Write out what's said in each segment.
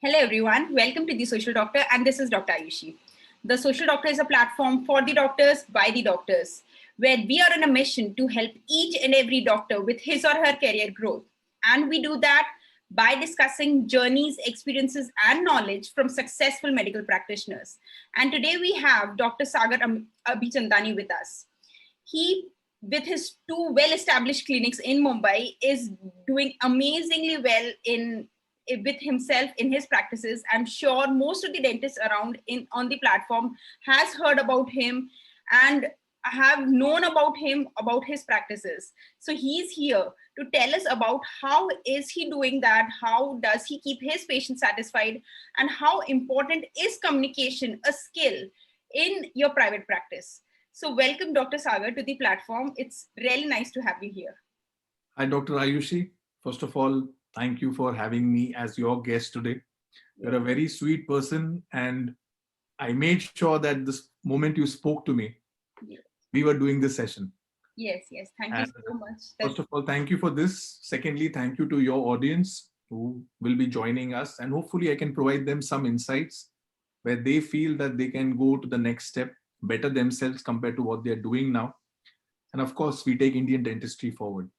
Hello everyone, welcome to The Social Doctor, and this is Dr. Ayushi. The Social Doctor is a platform for the doctors by the doctors, where we are on a mission to help each and every doctor with his or her career growth. And we do that by discussing journeys, experiences, and knowledge from successful medical practitioners. And today we have Dr. Sagar Abhichandani with us. He, with his two well-established clinics in Mumbai, is doing amazingly well with himself in his practices. I'm sure most of the dentists around on the platform has heard about him and have known about him, about his practices. So he's here to tell us about how is he doing that, how does he keep his patients satisfied, and how important is communication a skill in your private practice. So welcome, Dr. Sagar, to the platform. It's really nice to have you here. Hi, Dr. Ayushi. First of all, thank you for having me as your guest today. You're a very sweet person, and I made sure that this moment you spoke to me, we were doing this session. Yes. Thank you so much. First of all, thank you for this. Secondly, thank you to your audience who will be joining us, and hopefully I can provide them some insights where they feel that they can go to the next step, better themselves compared to what they're doing now. And of course, we take Indian dentistry forward.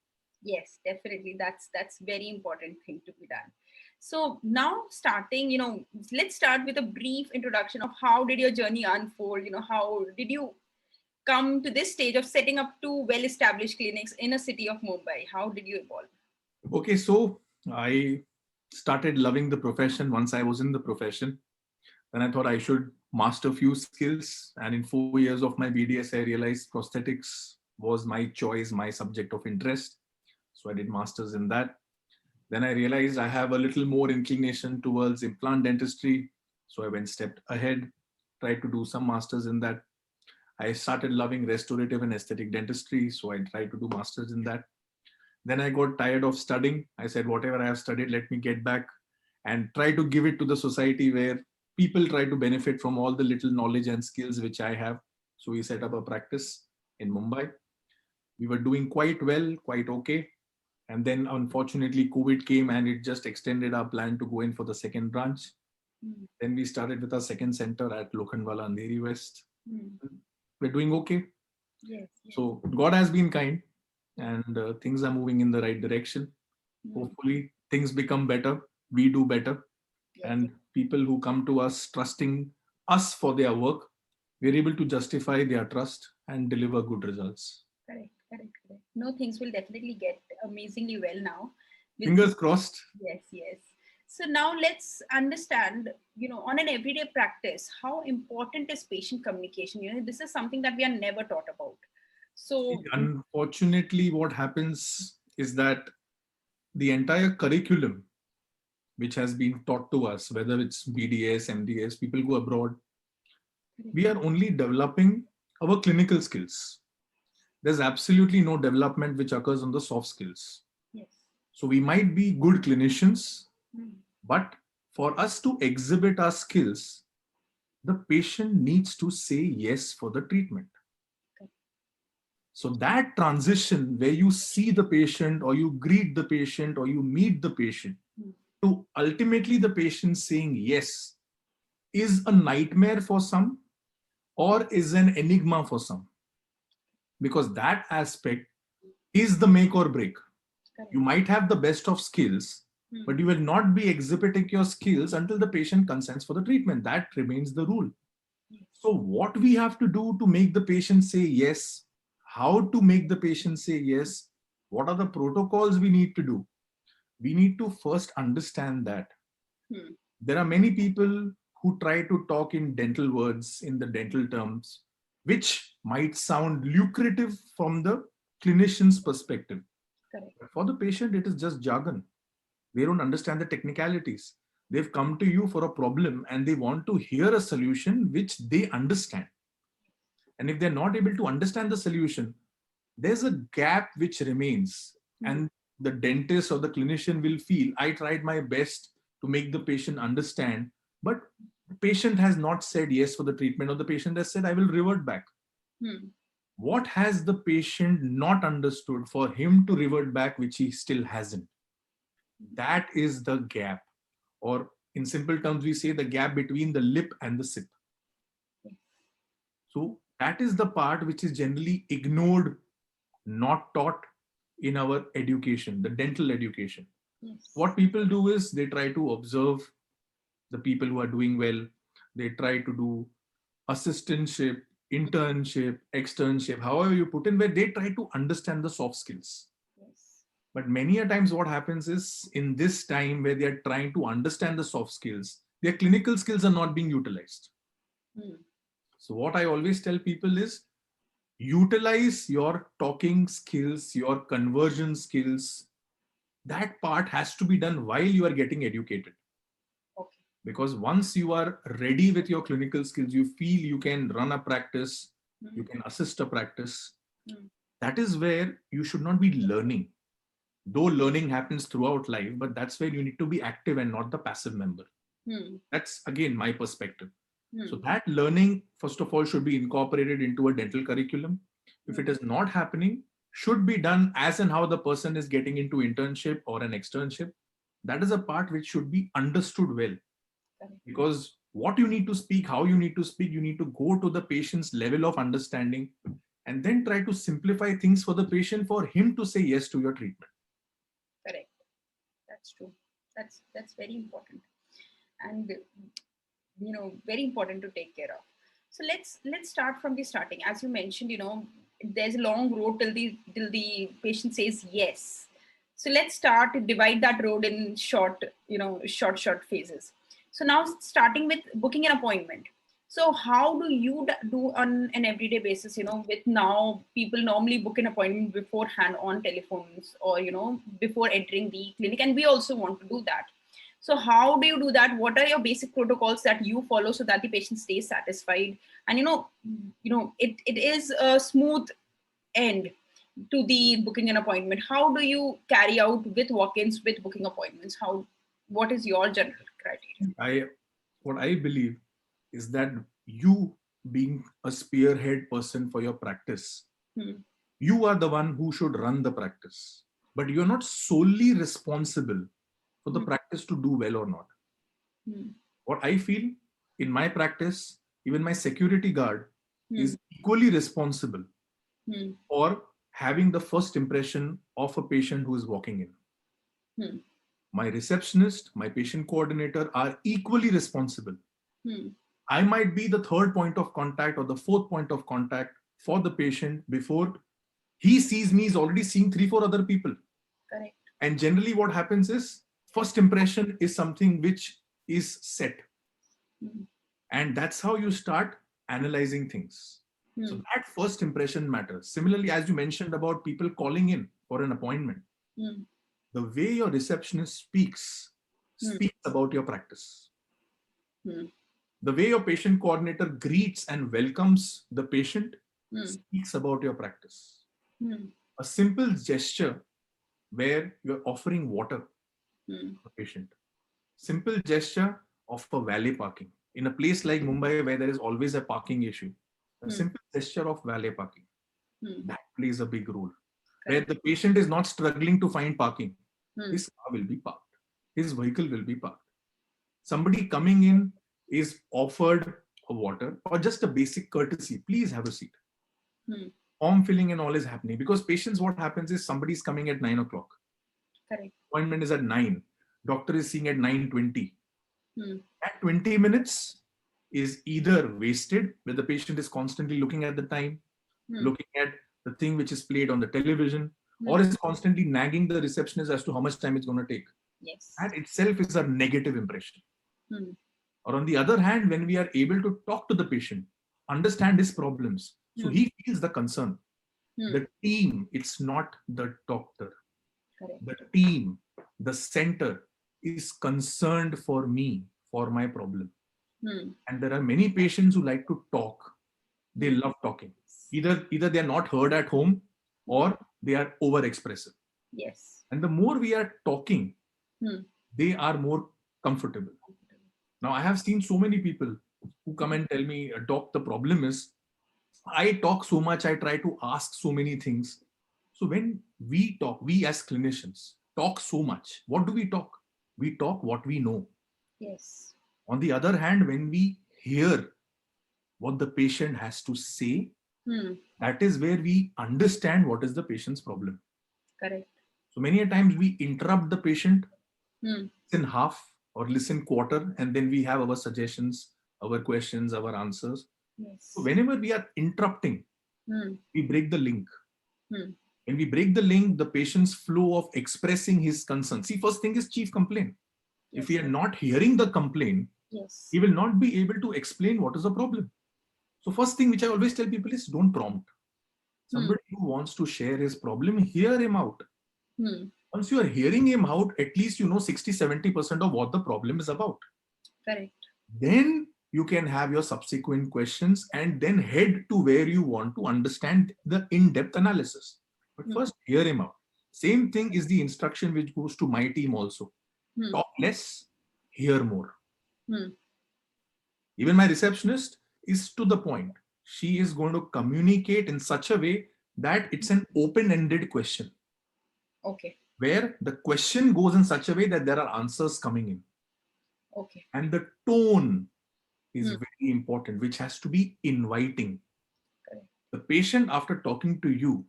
Yes, definitely. That's very important thing to be done. So now starting, let's start with a brief introduction of how did your journey unfold? How did you come to this stage of setting up two well-established clinics in a city of Mumbai? How did you evolve? Okay, so I started loving the profession once I was in the profession. Then I thought I should master a few skills. And in 4 years of my BDS, I realized prosthetics was my choice, my subject of interest. So I did masters in that. Then I realized I have a little more inclination towards implant dentistry. So I went stepped ahead, tried to do some masters in that. I started loving restorative and aesthetic dentistry. So I tried to do masters in that. Then I got tired of studying. I said, whatever I have studied, let me get back and try to give it to the society where people try to benefit from all the little knowledge and skills which I have. So we set up a practice in Mumbai. We were doing quite well, quite okay. And then unfortunately, COVID came and it just extended our plan to go in for the second branch. Then we started with our second center at Lokhandwala, Andheri West. We're doing okay. Yes. So God has been kind and things are moving in the right direction. Hopefully things become better. We do better. And people who come to us trusting us for their work, we're able to justify their trust and deliver good results. Correct. No, things will definitely get amazingly well now. Fingers crossed. Yes. So now let's understand, on an everyday practice, how important is patient communication? This is something that we are never taught about. So unfortunately, what happens is that the entire curriculum which has been taught to us, whether it's BDS, MDS, people go abroad, we are only developing our clinical skills. There's absolutely no development which occurs on the soft skills. Yes. So we might be good clinicians, but for us to exhibit our skills, the patient needs to say yes for the treatment. Okay. So that transition where you see the patient or you greet the patient or you meet the patient to ultimately the patient saying yes is a nightmare for some or is an enigma for some. Because that aspect is the make or break. Correct. You might have the best of skills, but you will not be exhibiting your skills until the patient consents for the treatment. That remains the rule. So what we have to do to make the patient say yes, how to make the patient say yes, what are the protocols we need to do? We need to first understand that. There are many people who try to talk in dental words, in the dental terms, which might sound lucrative from the clinician's perspective. Correct. But for the patient, it is just jargon. They don't understand the technicalities. They've come to you for a problem and they want to hear a solution which they understand. And if they're not able to understand the solution, there's a gap which remains. And the dentist or the clinician will feel, I tried my best to make the patient understand, but the patient has not said yes for the treatment, or the patient has said, I will revert back. What has the patient not understood for him to revert back, which he still hasn't? That is the gap. Or in simple terms, we say the gap between the lip and the sip. So that is the part which is generally ignored, not taught in our education, the dental education. Yes. What people do is they try to observe the people who are doing well. They try to do assistantship, internship, externship, however you put in, where they try to understand the soft skills. Yes. But many a times what happens is in this time where they are trying to understand the soft skills, their clinical skills are not being utilized. So what I always tell people is utilize your talking skills, your conversion skills. That part has to be done while you are getting educated. Okay. Because once you are ready with your clinical skills, you feel you can run a practice, you can assist a practice. That is where you should not be learning. Though learning happens throughout life, but that's where you need to be active and not the passive member. That's again my perspective. So that learning, first of all, should be incorporated into a dental curriculum. If it is not happening, should be done as and how the person is getting into internship or an externship. That is a part which should be understood well. Because what you need to speak, how you need to speak, you need to go to the patient's level of understanding and then try to simplify things for the patient for him to say yes to your treatment. Correct. That's true. That's very important. And very important to take care of. So let's start from the starting. As you mentioned, there's a long road till the patient says yes. So let's start to divide that road in short phases. So now starting with booking an appointment. So how do you do on an everyday basis, with now people normally book an appointment beforehand on telephones or, before entering the clinic. And we also want to do that. So how do you do that? What are your basic protocols that you follow so that the patient stays satisfied? And, it is a smooth end to the booking an appointment. How do you carry out with walk-ins, with booking appointments? What is your general criteria? What I believe is that you being a spearhead person for your practice, you are the one who should run the practice, but you're not solely responsible for the practice to do well or not. What I feel in my practice, even my security guard is equally responsible for having the first impression of a patient who is walking in. My receptionist, my patient coordinator are equally responsible. I might be the third point of contact or the fourth point of contact for the patient before he sees me. He's already seeing 3-4 other people. Correct. And generally what happens is first impression is something which is set. And that's how you start analyzing things. So that first impression matters. Similarly, as you mentioned about people calling in for an appointment, the way your receptionist speaks about your practice. The way your patient coordinator greets and welcomes the patient speaks about your practice. A simple gesture where you're offering water to the patient. Simple gesture of a valet parking. In a place like Mumbai where there is always a parking issue, a simple gesture of valet parking, that plays a big role. Where the patient is not struggling to find parking, his car will be parked. His vehicle will be parked. Somebody coming in is offered a water or just a basic courtesy. Please have a seat. Form filling and all is happening because patients, what happens is somebody's coming at 9 o'clock. Correct. Appointment is at 9. Doctor is seeing at 9:20. That 20 minutes is either wasted where the patient is constantly looking at the time, looking at the thing which is played on the television, or is constantly nagging the receptionist as to how much time it's going to take. Yes. That itself is a negative impression. Or on the other hand, when we are able to talk to the patient, understand his problems, so he feels the concern. The team, it's not the doctor. Correct. The team, the center is concerned for me, for my problem. And there are many patients who like to talk. They love talking. Either they are not heard at home or they are over expressive. Yes. And the more we are talking, they are more comfortable. Now, I have seen so many people who come and tell me, Doc, the problem is I talk so much, I try to ask so many things. So when we talk, we as clinicians talk so much, what do we talk? We talk what we know. Yes. On the other hand, when we hear what the patient has to say, that is where we understand what is the patient's problem. Correct. So many a times we interrupt the patient, Hmm. listen half or listen quarter, and then we have our suggestions, our questions, our answers. So Yes. whenever we are interrupting, we break the link. Hmm. When we break the link, the patient's flow of expressing his concern. See, first thing is chief complaint. If we Yes. are not hearing the complaint, Yes. he will not be able to explain what is the problem. So first thing which I always tell people is don't prompt. Somebody who wants to share his problem, hear him out. Once you are hearing him out, at least you know 60-70% of what the problem is about. Correct. Then you can have your subsequent questions and then head to where you want to understand the in-depth analysis. But first, hear him out. Same thing is the instruction which goes to my team also. Talk less, hear more. Even my receptionist is to the point. She is going to communicate in such a way that it's an open-ended question. Okay. Where the question goes in such a way that there are answers coming in. Okay. And the tone is very important, which has to be inviting. Correct. The patient, after talking to you,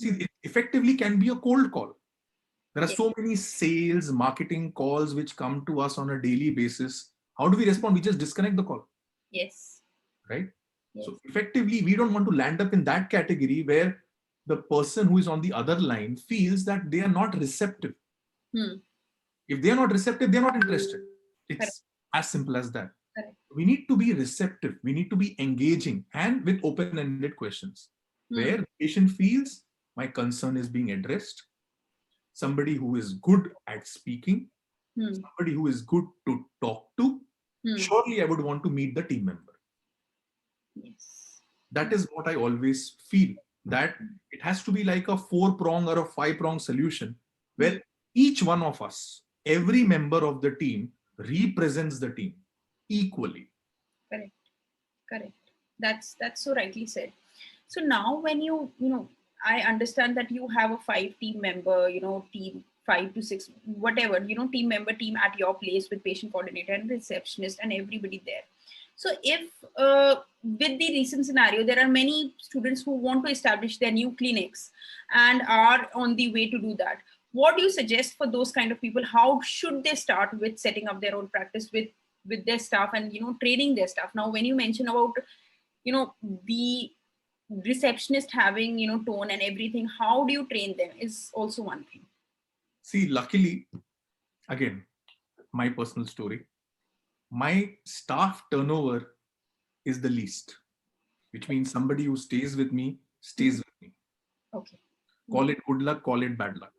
see, it effectively can be a cold call. There are so many sales, marketing calls which come to us on a daily basis. How do we respond? We just disconnect the call. Yes. Right? Yes. So effectively, we don't want to land up in that category where the person who is on the other line feels that they are not receptive. If they are not receptive, they are not interested. It's as simple as that. Correct. We need to be receptive. We need to be engaging and with open-ended questions where the patient feels my concern is being addressed. Somebody who is good at speaking, somebody who is good to talk to, surely I would want to meet the team member. Yes. That is what I always feel, that it has to be like a 4-prong or a 5-prong solution where each one of us, every member of the team represents the team equally. Correct. Correct. That's so rightly said. So now when I understand that you have a 5 team member, team 5 to 6, whatever, team member team at your place with patient coordinator and receptionist and everybody there. So if with the recent scenario, there are many students who want to establish their new clinics and are on the way to do that. What do you suggest for those kind of people? How should they start with setting up their own practice with their staff and training their staff? Now, when you mention about the receptionist having tone and everything, how do you train them is also one thing. See, luckily, again, my personal story, my staff turnover is the least, which means somebody who stays with me stays with me. Okay. Call it good luck, call it bad luck.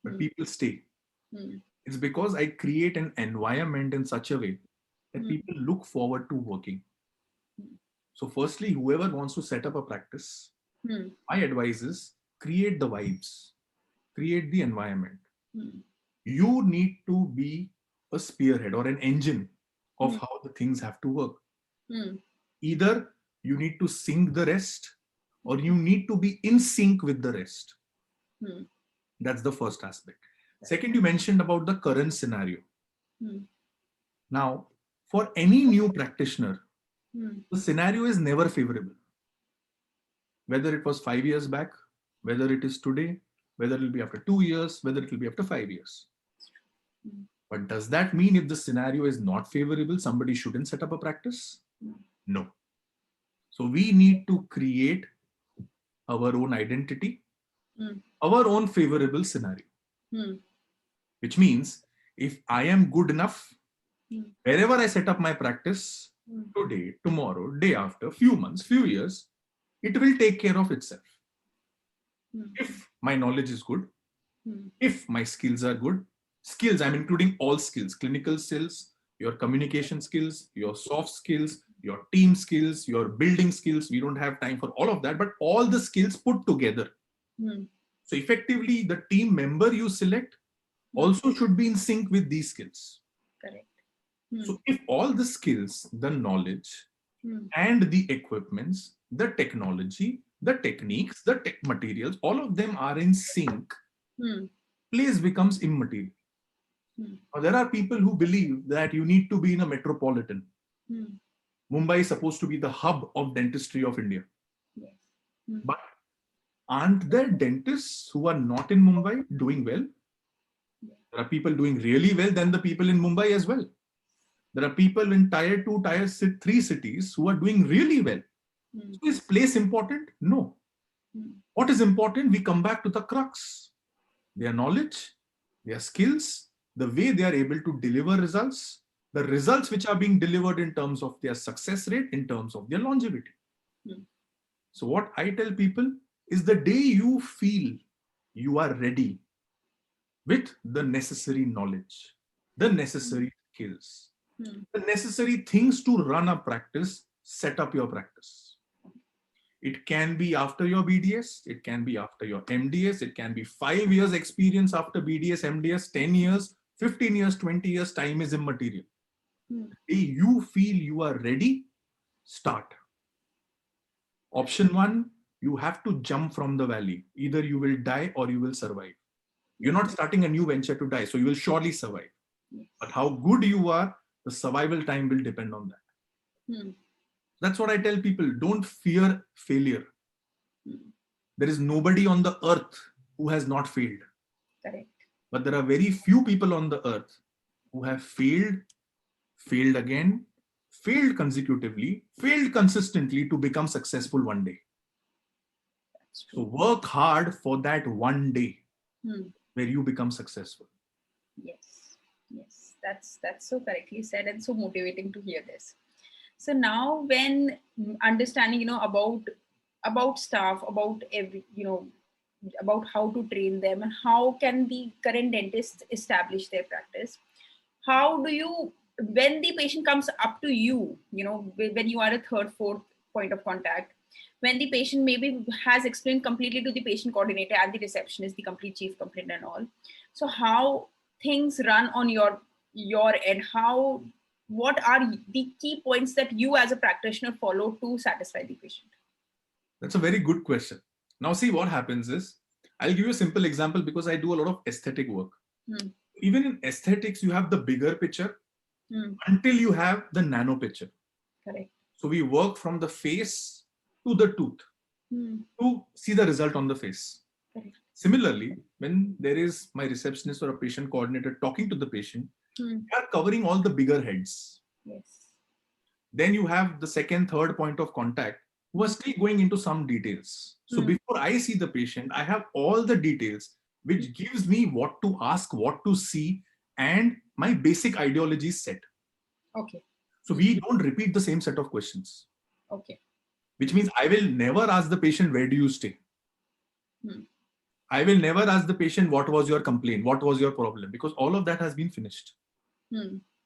But people stay. It's because I create an environment in such a way that people look forward to working. So firstly, whoever wants to set up a practice, my advice is create the vibes, create the environment. You need to be a spearhead or an engine of how the things have to work. Either you need to sink the rest or you need to be in sync with the rest. That's the first aspect. Second, you mentioned about the current scenario. Now, for any new practitioner, the scenario is never favorable. Whether it was 5 years back, whether it is today, whether it will be after 2 years, whether it will be after 5 years. But does that mean if the scenario is not favorable, somebody shouldn't set up a practice? No. So we need to create our own identity, our own favorable scenario. Which means if I am good enough, wherever I set up my practice, today, tomorrow, day after, few months, few years, it will take care of itself. If my knowledge is good, if my skills are good, skills, I'm including all skills, clinical skills, your communication skills, your soft skills, your team skills, your building skills. We don't have time for all of that, but all the skills put together. So effectively, the team member you select also should be in sync with these skills. Correct. So if all the skills, the knowledge, and the equipments, the technology, the techniques, the tech materials, all of them are in sync, place becomes immaterial. Now, there are people who believe that you need to be in a metropolitan. Mumbai is supposed to be the hub of dentistry of India. Yes. But aren't there dentists who are not in Mumbai doing well? There are people doing really well than the people in Mumbai as well. There are people in tier 2, tier 3 cities who are doing really well. So is place important? No. What is important? We come back to the crux. Their knowledge, their skills, the way they are able to deliver results, the results which are being delivered in terms of their success rate, in terms of their longevity. So what I tell people is the day you feel you are ready with the necessary knowledge, the necessary skills, the necessary things to run a practice, set up your practice. It can be after your BDS, it can be after your MDS, it can be 5 years experience after BDS, MDS, 10 years, 15 years, 20 years, time is immaterial. The day you feel you are ready, start. Option 1, you have to jump from the valley. Either you will die or you will survive. You're not starting a new venture to die, so you will surely survive. But how good you are, the survival time will depend on that. That's what I tell people. Don't fear failure. There is nobody on the earth who has not failed. Correct. But there are very few people on the earth who have failed, failed again, failed consecutively, failed consistently to become successful one day. So work hard for that one day where you become successful. Yes, yes, that's so correctly said and so motivating to hear this. So now, when understanding, about staff, about every, about how to train them and how can the current dentists establish their practice, how do you, when the patient comes up to you, when you are a third, fourth point of contact, when the patient maybe has explained completely to the patient coordinator and the receptionist, the complete chief complaint and all. So how things run on your end, what are the key points that you as a practitioner follow to satisfy the patient? That's a very good question. Now see, what happens is, I'll give you a simple example because I do a lot of aesthetic work. Even in aesthetics, you have the bigger picture until you have the nano picture. Correct. So we work from the face to the tooth to see the result on the face. Correct. Similarly, when there is my receptionist or a patient coordinator talking to the patient, we are covering all the bigger heads. Yes. Then you have the second, third point of contact who are still going into some details. So before I see the patient, I have all the details, which gives me what to ask, what to see, and my basic ideology is set. Okay. So we don't repeat the same set of questions. Okay. Which means I will never ask the patient, where do you stay? I will never ask the patient, what was your complaint? What was your problem? Because all of that has been finished.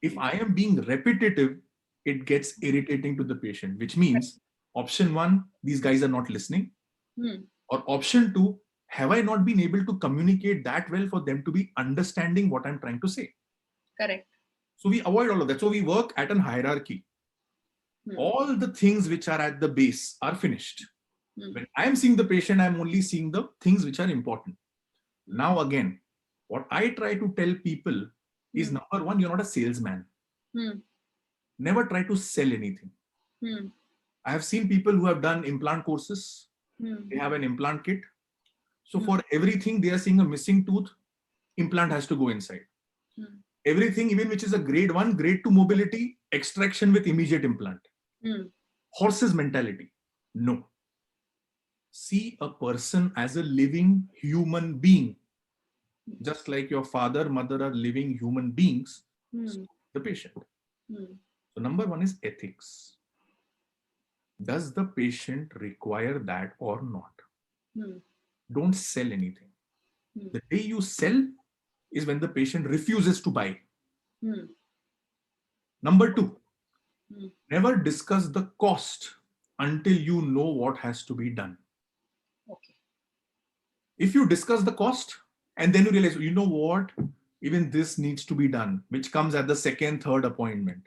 If I am being repetitive, it gets irritating to the patient, which means option 1, these guys are not listening. Or option 2, have I not been able to communicate that well for them to be understanding what I'm trying to say? Correct. So we avoid all of that. So we work at an hierarchy. All the things which are at the base are finished. When I'm seeing the patient, I'm only seeing the things which are important. Now again, what I try to tell people is, number 1, you're not a salesman. Never try to sell anything. I have seen people who have done implant courses. They have an implant kit. So for everything they are seeing a missing tooth, implant has to go inside. Everything, even which is a grade 1, grade 2 mobility, extraction with immediate implant. Horses mentality. No. See a person as a living human being. Just like your father, mother are living human beings, the patient. So number 1 is ethics. Does the patient require that or not? Don't sell anything. The day you sell is when the patient refuses to buy. Number 2, never discuss the cost until you know what has to be done. Okay. If you discuss the cost and then you realize, you know what, even this needs to be done, which comes at the second, third appointment.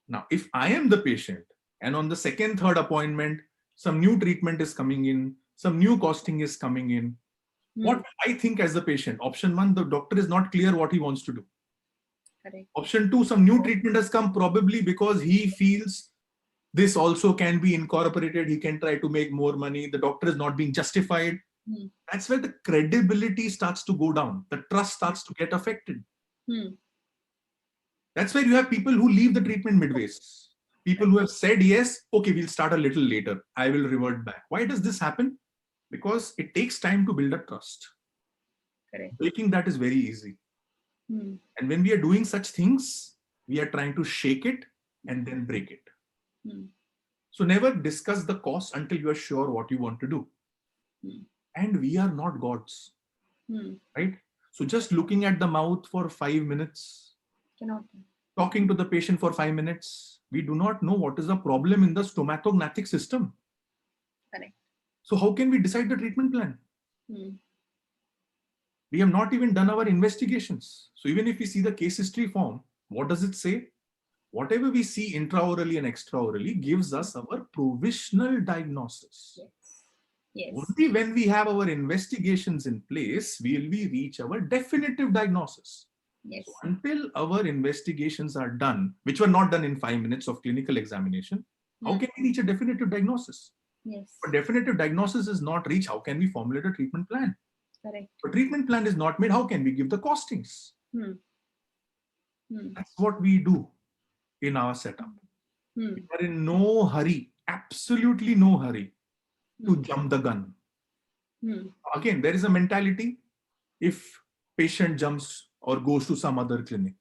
Now, if I am the patient and on the second, third appointment, some new treatment is coming in, some new costing is coming in, What will I think as the patient? Option 1, the doctor is not clear what he wants to do. Correct. Option 2, some new treatment has come, probably because he feels this also can be incorporated. He can try to make more money. The doctor is not being justified. That's where the credibility starts to go down. The trust starts to get affected. That's where you have people who leave the treatment midways. People who have said, yes, okay, we'll start a little later. I will revert back. Why does this happen? Because it takes time to build a trust. Correct. Breaking that is very easy. And when we are doing such things, we are trying to shake it and then break it. So never discuss the cost until you are sure what you want to do. And we are not gods, right? So just looking at the mouth for 5 minutes, talking to the patient for 5 minutes, we do not know what is the problem in the stomatognathing system. Correct. So how can we decide the treatment plan? We have not even done our investigations. So even if we see the case history form, what does it say? Whatever we see intraorally and extraorally gives us our provisional diagnosis. Yes. Only when we have our investigations in place will we reach our definitive diagnosis. Yes. So until our investigations are done, which were not done in 5 minutes of clinical examination, how can we reach a definitive diagnosis? Yes. But definitive diagnosis is not reached. How can we formulate a treatment plan? Correct. A treatment plan is not made. How can we give the costings? That's what we do in our setup. We are in no hurry, absolutely no hurry to jump the gun. Again, there is a mentality. If patient jumps or goes to some other clinic,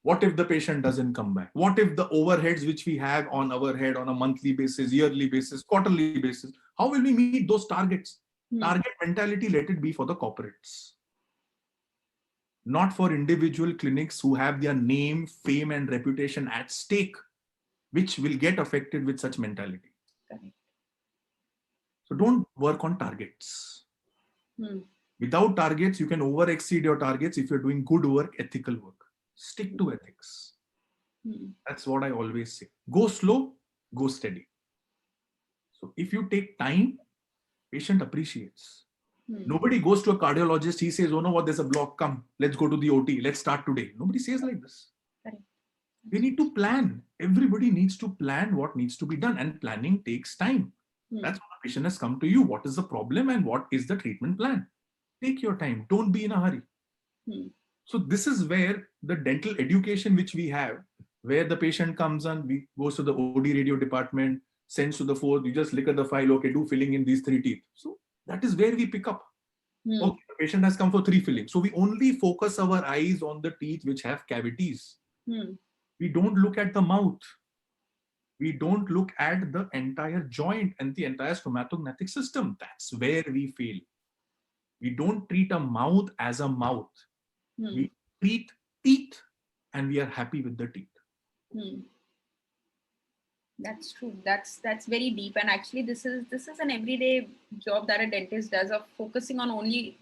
what if the patient doesn't come back? What if the overheads which we have on our head on a monthly basis, yearly basis, quarterly basis, how will we meet those targets? Target mentality, let it be for the corporates, not for individual clinics who have their name, fame, and reputation at stake, which will get affected with such mentality. Correct. So don't work on targets. Without targets, you can over exceed your targets if you're doing good work, ethical work. Stick to ethics. That's what I always say. Go slow, go steady. So if you take time, patient appreciates. Nobody goes to a cardiologist, he says, oh no, what, there's a block, come, let's go to the OT, let's start today. Nobody says like this. Correct. We need to plan. Everybody needs to plan what needs to be done, and planning takes time. That's what the patient has come to you. What is the problem and what is the treatment plan? Take your time. Don't be in a hurry. So this is where the dental education which we have, where the patient comes and we goes to the OD radio department, sends to the fourth, you just look at the file, okay, do filling in these 3 teeth. So that is where we pick up. Okay, the patient has come for 3 fillings. So we only focus our eyes on the teeth which have cavities. We don't look at the mouth. We don't look at the entire joint and the entire stomatognathing system. That's where we fail. We don't treat a mouth as a mouth. We treat teeth and we are happy with the teeth. That's true. That's very deep. And actually this is an everyday job that a dentist does, of focusing on only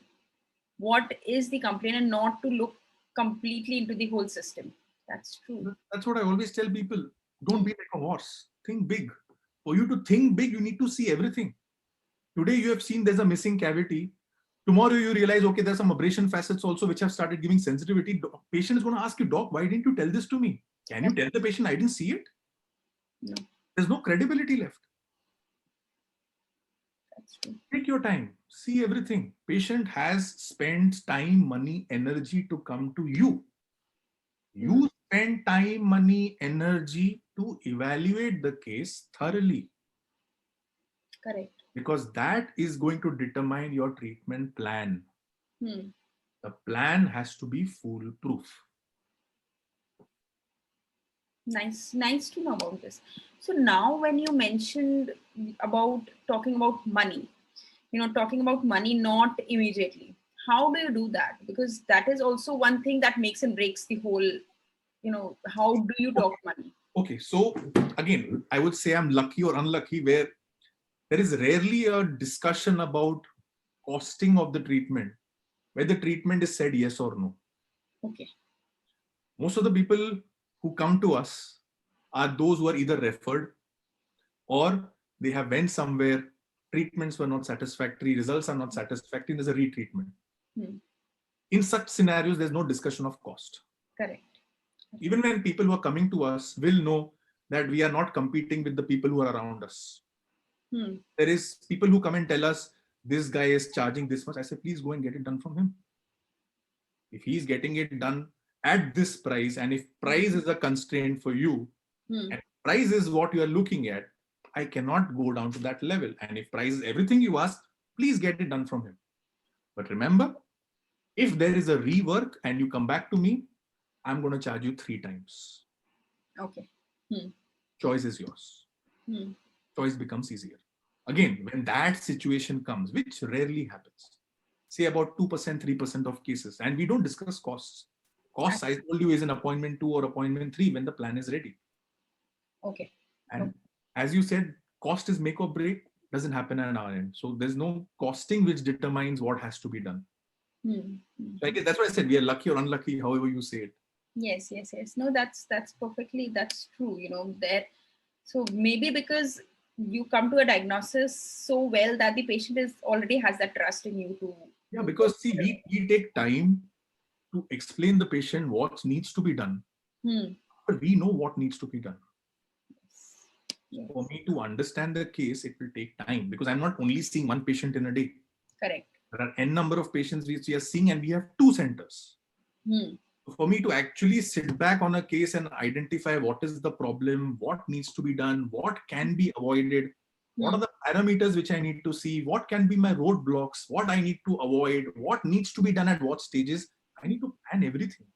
what is the complaint and not to look completely into the whole system. That's true. That's what I always tell people. Don't be like a horse. Think big. For you to think big, you need to see everything. Today you have seen there's a missing cavity. Tomorrow you realize, okay, there's some abrasion facets also which have started giving sensitivity. Patient is going to ask you, doc, why didn't you tell this to me? Can you tell the patient I didn't see it? No. There's no credibility left. That's true. Take your time. See everything. Patient has spent time, money, energy to come to you. You spend time, money, energy to evaluate the case thoroughly. Correct. Because that is going to determine your treatment plan. The plan has to be foolproof. Nice to know about this. So now when you mentioned about talking about money, talking about money not immediately, how do you do that? Because that is also one thing that makes and breaks the whole, how do you talk money? Okay, so again, I would say I'm lucky or unlucky where there is rarely a discussion about costing of the treatment, where the treatment is said yes or no. Okay. Most of the people who come to us are those who are either referred or they have went somewhere treatments were not satisfactory, results are not satisfactory, there's a retreatment. Hmm. In such scenarios, there's no discussion of cost. Correct. Even when people who are coming to us will know that we are not competing with the people who are around us. Hmm. There is people who come and tell us, this guy is charging this much. I say, please go and get it done from him. If he's getting it done at this price, and if price is a constraint for you, Hmm. and price is what you are looking at, I cannot go down to that level. And if price is everything you ask, please get it done from him. But remember, if there is a rework and you come back to me, I'm going to charge you 3 times. Okay. Hmm. Choice is yours. Hmm. Choice becomes easier. Again, when that situation comes, which rarely happens, say about 2%, 3% of cases, and we don't discuss costs. Costs, I told you, is an appointment 2 or appointment 3 when the plan is ready. Okay. And as you said, cost is make or break, doesn't happen on our end. So there's no costing which determines what has to be done. Hmm. So I guess that's why I said we are lucky or unlucky, however you say it. Yes. No, that's perfectly, that's true. So maybe because you come to a diagnosis so well that the patient is already has that trust in you to. Yeah, because see, we take time to explain the patient what needs to be done. But we know what needs to be done. Yes. For me to understand the case, it will take time because I'm not only seeing one patient in a day. Correct. There are n number of patients which we are seeing, and we have 2 centers. For me to actually sit back on a case and identify what is the problem, what needs to be done, what can be avoided, what are the parameters which I need to see, what can be my roadblocks, what I need to avoid, what needs to be done at what stages, I need to plan everything.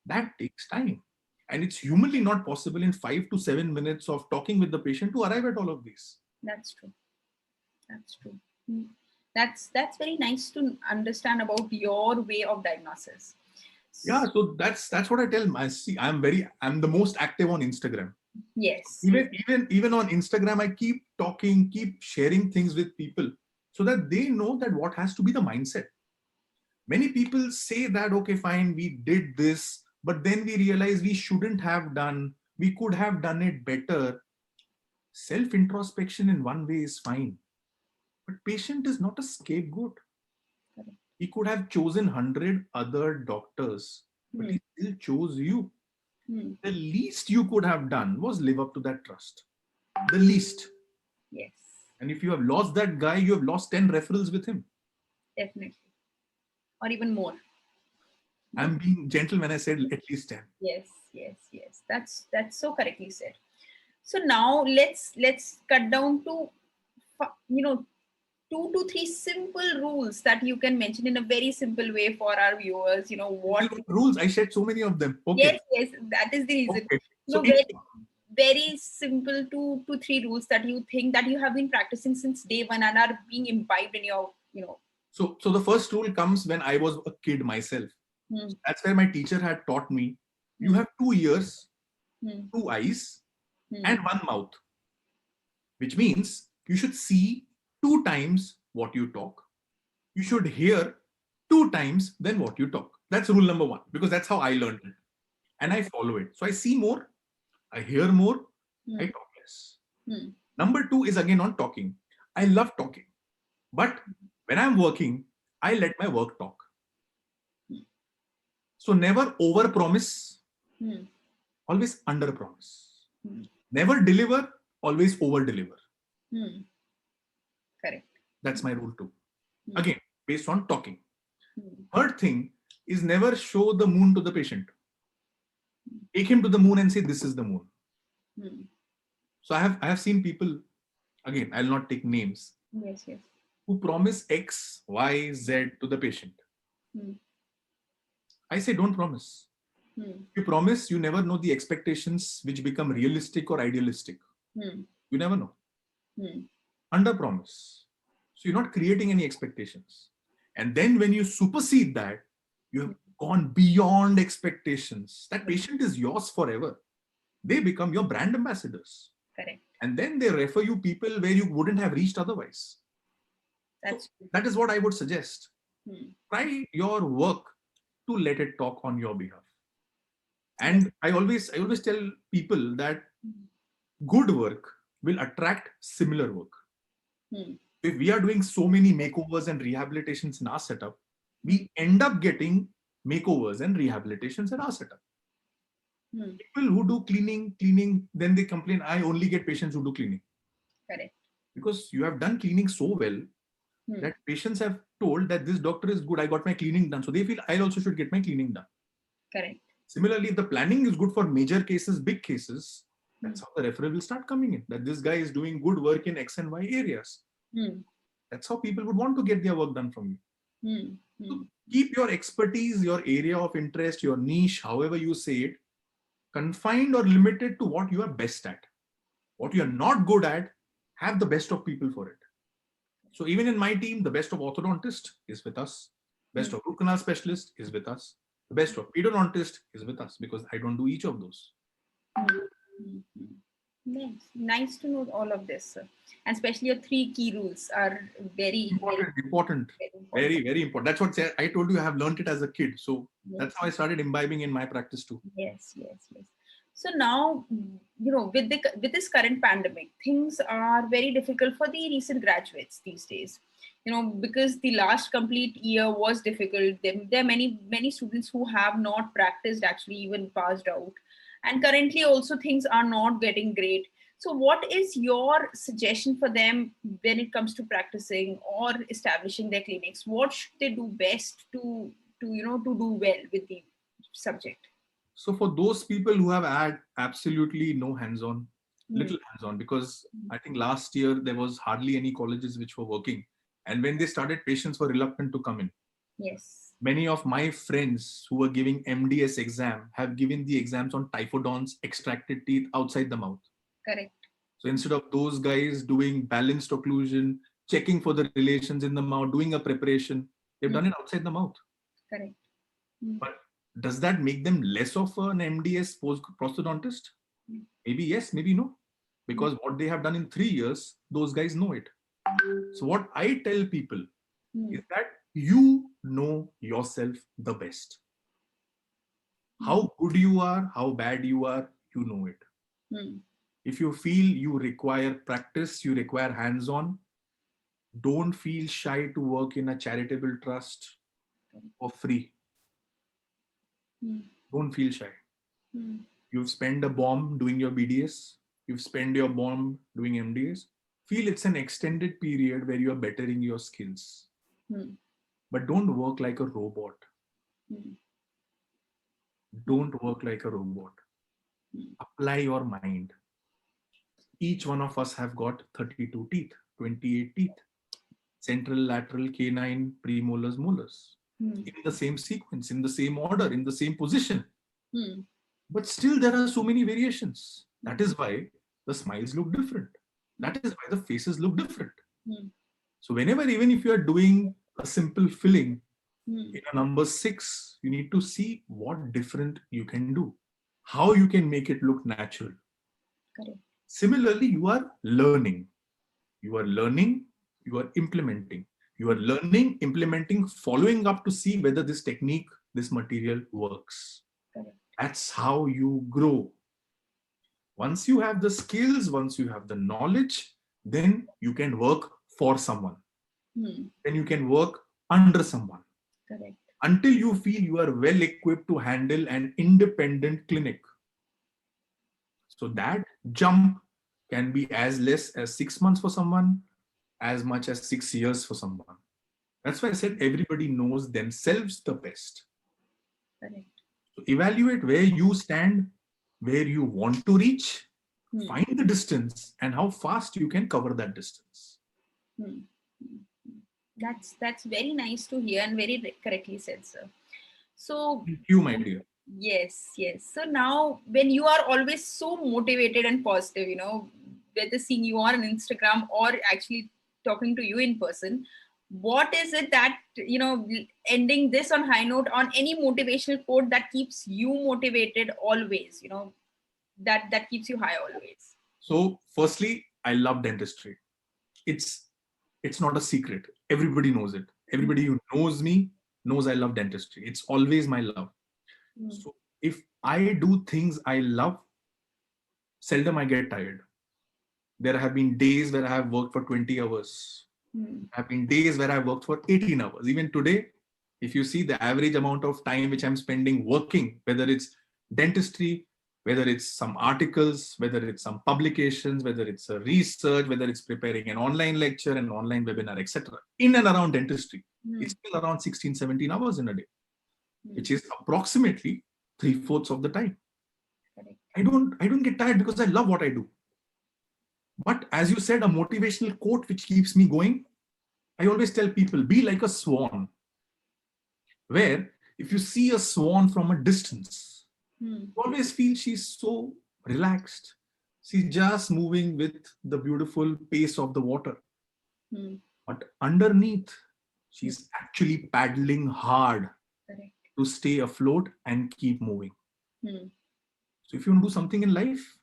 That takes time. And it's humanly not possible in 5 to 7 minutes of talking with the patient to arrive at all of these. That's true. That's very nice to understand about your way of diagnosis. Yeah, so that's what I tell my I'm the most active on Instagram. Yes. Even on Instagram, I keep talking, keep sharing things with people so that they know that what has to be the mindset. Many people say that, okay, fine, we did this, but then we realize we shouldn't have done, we could have done it better. Self-introspection in one way is fine, but patient is not a scapegoat. He could have chosen 100 other doctors, but he still chose you. The least you could have done was live up to that trust. The least. Yes. And if you have lost that guy, you have lost 10 referrals with him. Definitely. Or even more. I'm being gentle when I said at least 10. Yes. That's so correctly said. So now let's cut down to 2 to 3 simple rules that you can mention in a very simple way for our viewers. What rules? I shared so many of them. Okay. Yes, that is the reason. Okay. So very simple 2 to 3 rules that you think that you have been practicing since day one and are being imbibed in your. So the first rule comes when I was a kid myself. That's where my teacher had taught me. You have 2 ears, 2 eyes, and 1 mouth, which means you should see 2 times what you talk. You should hear 2 times than what you talk. That's rule number 1, because that's how I learned it. And I follow it. So I see more, I hear more, I talk less. Number 2 is again on talking. I love talking. But when I'm working, I let my work talk. So never over promise, always under promise. Never deliver, always over deliver. Correct. That's my rule 2. Again, based on talking. Third thing is never show the moon to the patient. Take him to the moon and say, this is the moon. So I have seen people, again, I'll not take names. Yes. Who promise X, Y, Z to the patient. I say, don't promise. You promise, you never know the expectations which become realistic or idealistic. You never know. Under promise. So you're not creating any expectations. And then when you supersede that, you have gone beyond expectations. That patient is yours forever. They become your brand ambassadors. Correct. And then they refer you people where you wouldn't have reached otherwise. That is what I would suggest. Try your work to let it talk on your behalf. And I always tell people that good work will attract similar work. If we are doing so many makeovers and rehabilitations in our setup, we end up getting makeovers and rehabilitations in our setup. People who do cleaning, then they complain, I only get patients who do cleaning. Correct. Because you have done cleaning so well that patients have told that this doctor is good, I got my cleaning done. So they feel I also should get my cleaning done. Correct. Similarly, if the planning is good for major cases, big cases, that's how the referral will start coming in. That this guy is doing good work in X and Y areas. That's how people would want to get their work done from you. So keep your expertise, your area of interest, your niche, however you say it, confined or limited to what you are best at. What you are not good at, have the best of people for it. So even in my team, the best of orthodontist is with us. Best of root canal specialist is with us. The best of pedodontist is with us because I don't do each of those. Nice to know all of this, sir. And especially your 3 key rules are very important. Very, very important. That's what I told you. I have learned it as a kid. So that's how I started imbibing in my practice too. Yes. So now, with this current pandemic, things are very difficult for the recent graduates these days. Because the last complete year was difficult. There are many students who have not practiced, actually even passed out. And currently also things are not getting great. So what is your suggestion for them when it comes to practicing or establishing their clinics? What should they do best to do well with the subject? So for those people who have had absolutely no hands-on, little hands-on, because I think last year there was hardly any colleges which were working. And when they started, patients were reluctant to come in. Yes. Many of my friends who were giving MDS exam have given the exams on typhodonts, extracted teeth outside the mouth. Correct. So instead of those guys doing balanced occlusion, checking for the relations in the mouth, doing a preparation, they've done it outside the mouth. Correct. But does that make them less of an MDS prosthodontist? Maybe yes, maybe no. Because what they have done in 3 years, those guys know it. So what I tell people is that you know yourself the best. How good you are, how bad you are, you know it. If you feel you require practice, you require hands-on, don't feel shy to work in a charitable trust for free. Don't feel shy. You've spent a bomb doing your BDS. You've spent your bomb doing MDS. Feel it's an extended period where you are bettering your skills. But don't work like a robot. Don't work like a robot. Apply your mind. Each one of us have got 32 teeth, 28 teeth. Central, lateral, canine, premolars, molars. In the same sequence, in the same order, in the same position. But still there are so many variations. That is why the smiles look different. That is why the faces look different. So whenever, even if you are doing a simple filling in a number 6, you need to see what different you can do, how you can make it look natural. Correct. Similarly, you are learning. You are learning, you are implementing. You are learning, implementing, following up to see whether this technique, this material works. Correct. That's how you grow. Once you have the skills, once you have the knowledge, then you can work for someone. Then you can work under someone. Correct. Until you feel you are well equipped to handle an independent clinic. So that jump can be as less as 6 months for someone, as much as 6 years for someone. That's why I said everybody knows themselves the best. Correct. So evaluate where you stand, where you want to reach, find the distance, and how fast you can cover that distance. That's very nice to hear and very correctly said, sir. So Thank you, my dear. Yes. So now when you are always so motivated and positive, whether seeing you on Instagram or actually talking to you in person, what is it that, ending this on high note, on any motivational quote that keeps you motivated always, that keeps you high always? So firstly, I love dentistry. It's not a secret. Everybody knows it. Everybody who knows me knows I love dentistry. It's always my love. So if I do things I love, seldom I get tired. There have been days where I have worked for 20 hours. Have been days where I worked for 18 hours. Even today, if you see the average amount of time which I'm spending working, whether it's dentistry, whether it's some articles, whether it's some publications, whether it's a research, whether it's preparing an online lecture, an online webinar, etc. In and around dentistry, it's still around 16, 17 hours in a day, which is approximately 3/4 of the time. Correct. I don't get tired because I love what I do. But as you said, a motivational quote which keeps me going, I always tell people, be like a swan, where if you see a swan from a distance, you always feel she's so relaxed. She's just moving with the beautiful pace of the water. But underneath, she's actually paddling hard to stay afloat and keep moving. So if you want to do something in life,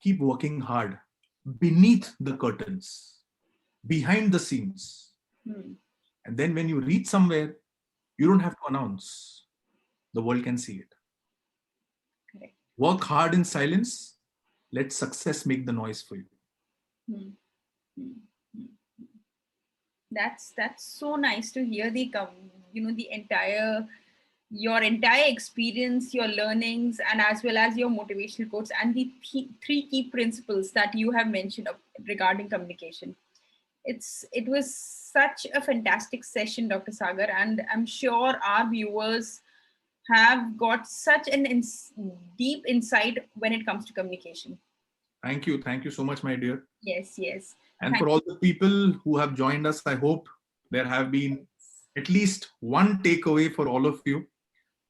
keep working hard beneath the curtains, behind the scenes. And then when you reach somewhere, you don't have to announce. The world can see it. Correct. Work hard in silence. Let success make the noise for you. That's so nice to hear your entire experience, your learnings, and as well as your motivational quotes and the three key principles that you have mentioned regarding communication. It was such a fantastic session, Dr. Sagar, and I'm sure our viewers have got such an deep insight when it comes to communication. Thank you. Thank you so much, my dear. Yes. And for all the people who have joined us, I hope there have been at least one takeaway for all of you,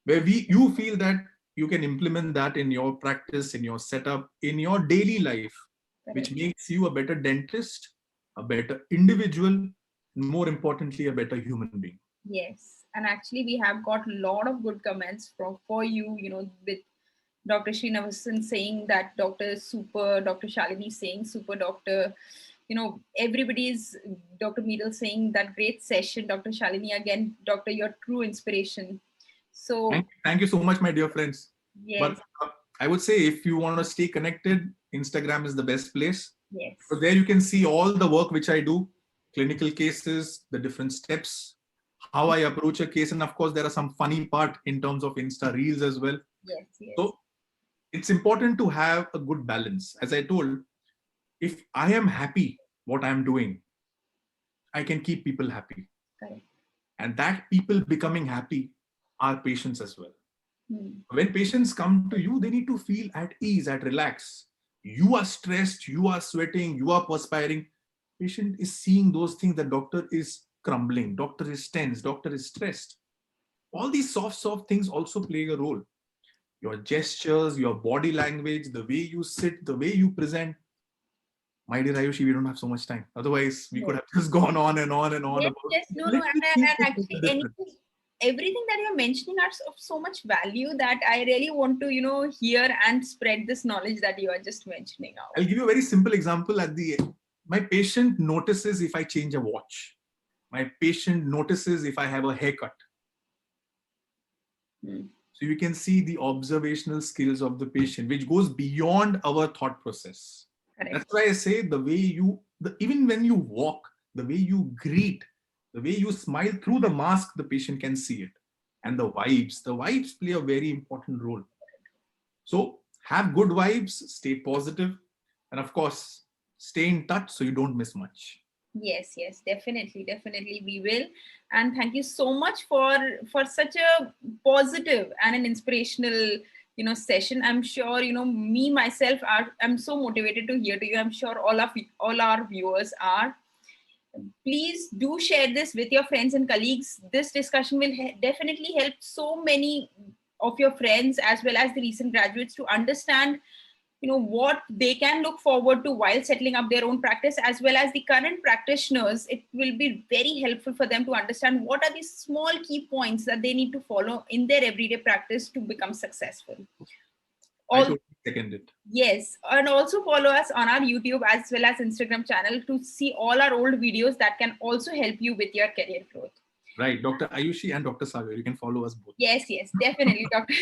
where you feel that you can implement that in your practice, in your setup, in your daily life, which makes you a better dentist, a better individual, and more importantly, a better human being. Yes. And actually, we have got a lot of good comments for you, with Dr. Srinivasan saying that doctor is super, Dr. Shalini saying super doctor, everybody's, Dr. Meedle saying that great session, Dr. Shalini, again, doctor, your true inspiration. So thank you so much, my dear friends. Yes. But I would say if you want to stay connected, Instagram is the best place. Yes. So there you can see all the work which I do, clinical cases, the different steps, how I approach a case. And of course, there are some funny part in terms of Insta Reels as well. Yes. So it's important to have a good balance. As I told, if I am happy what I'm doing, I can keep people happy. Correct. And that people becoming happy are patients as well. When patients come to you, they need to feel at ease, at relax. You are stressed, you are sweating, you are perspiring. Patient is seeing those things. The doctor is crumbling, doctor is tense, doctor is stressed. All these soft things also play a role. Your gestures, your body language, the way you sit, the way you present. My dear Ayushi, we don't have so much time. Otherwise, we could have just gone on and on and on. Yes. No. And actually, everything that you're mentioning are of so much value that I really want to, hear and spread this knowledge that you are just mentioning out. I'll give you a very simple example at the end. My patient notices if I change a watch. My patient notices if I have a haircut. So you can see the observational skills of the patient, which goes beyond our thought process. Correct. That's why I say the way even when you walk, the way you greet, the way you smile through the mask, the patient can see it. And the vibes play a very important role. So have good vibes, stay positive, and of course, stay in touch so you don't miss much. Yes, definitely we will. And thank you so much for such a positive and an inspirational session. I'm sure me myself I'm so motivated to hear to you. I'm sure all our viewers are. Please do share this with your friends and colleagues. This discussion will definitely help so many of your friends as well as the recent graduates to understand what they can look forward to while settling up their own practice, as well as the current practitioners. It will be very helpful for them to understand what are the small key points that they need to follow in their everyday practice to become successful. I totally second it. Yes, and also follow us on our YouTube as well as Instagram channel to see all our old videos that can also help you with your career growth. Right, Dr. Ayushi and Dr. Sagar, you can follow us both. Yes, yes, definitely, Doctor.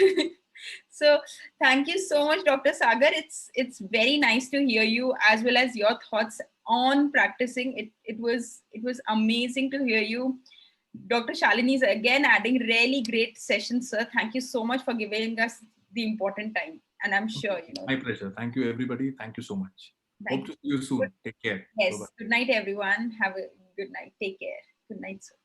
So thank you so much, Dr. Sagar. It's very nice to hear you as well as your thoughts on practicing. It was amazing to hear you. Dr. Shalini is again adding really great sessions, sir. Thank you so much for giving us the important time. And I'm sure, My pleasure. Thank you, everybody. Thank you so much. Hope to see you soon. Take care. Bye-bye. Yes. Good night, everyone. Have a good night. Take care. Good night, sir.